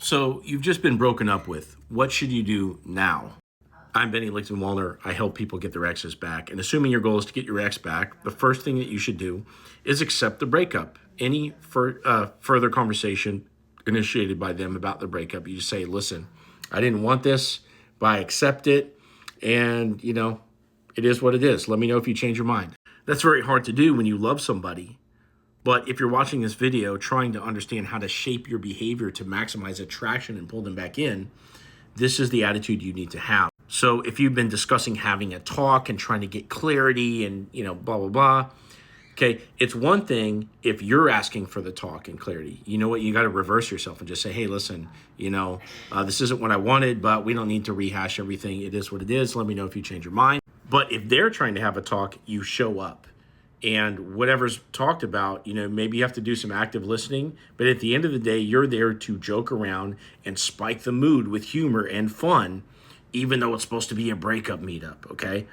So you've just been broken up with. What should you do now? I'm Benny Lichtenwalder. I help people get their exes back. And assuming your goal is to get your ex back, the first thing that you should do is accept the breakup. Any further conversation initiated by them about the breakup, you just say, listen, I didn't want this, but I accept it. And, it is what it is. Let me know if you change your mind. That's very hard to do when you love somebody. But if you're watching this video trying to understand how to shape your behavior to maximize attraction and pull them back in, this is the attitude you need to have. So if you've been discussing having a talk and trying to get clarity and, blah, blah, blah, okay, it's one thing if you're asking for the talk and clarity. You know what? You got to reverse yourself and just say, hey, listen, this isn't what I wanted, but we don't need to rehash everything. It is what it is. Let me know if you change your mind. But if they're trying to have a talk, you show up. And whatever's talked about, maybe you have to do some active listening. But at the end of the day, you're there to joke around and spike the mood with humor and fun, even though it's supposed to be a breakup meetup, okay?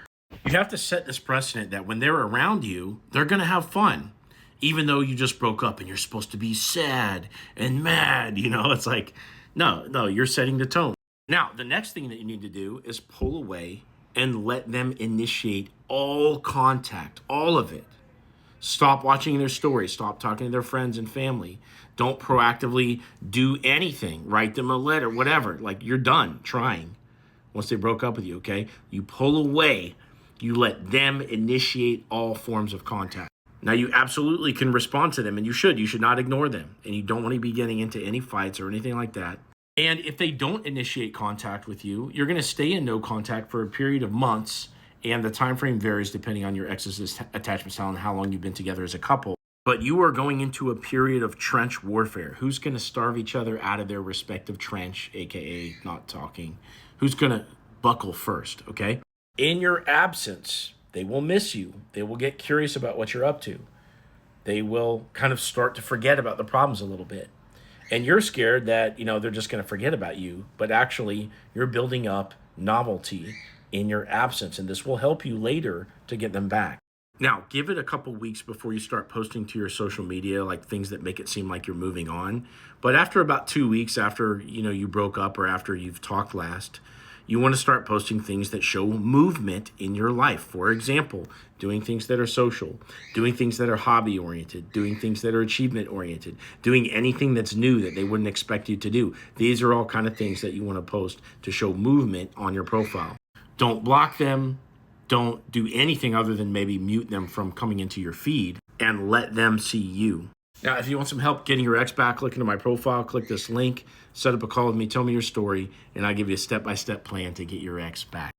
You have to set this precedent that when they're around you, they're going to have fun, even though you just broke up and you're supposed to be sad and mad. It's like, no, you're setting the tone. Now, the next thing that you need to do is pull away and let them initiate all contact, all of it. Stop watching their stories. Stop talking to their friends and family. Don't proactively do anything. Write them a letter, whatever. Like, you're done trying once they broke up with you, okay? You pull away. You let them initiate all forms of contact. Now, you absolutely can respond to them, and you should. You should not ignore them. And you don't want to be getting into any fights or anything like that. And if they don't initiate contact with you, you're going to stay in no contact for a period of months. And the time frame varies depending on your ex's attachment style and how long you've been together as a couple. But you are going into a period of trench warfare. Who's going to starve each other out of their respective trench, aka not talking? Who's going to buckle first, okay? In your absence, they will miss you. They will get curious about what you're up to. They will kind of start to forget about the problems a little bit. And you're scared that, they're just going to forget about you. But actually, you're building up novelty in your absence, and this will help you later to get them back. Now, give it a couple weeks before you start posting to your social media, like things that make it seem like you're moving on. But after about 2 weeks after, you broke up or after you've talked last, you want to start posting things that show movement in your life. For example, doing things that are social, doing things that are hobby-oriented, doing things that are achievement-oriented, doing anything that's new that they wouldn't expect you to do. These are all kind of things that you want to post to show movement on your profile. Don't block them. Don't do anything other than maybe mute them from coming into your feed, and let them see you. Now, if you want some help getting your ex back, look into my profile, click this link, set up a call with me, tell me your story, and I'll give you a step-by-step plan to get your ex back.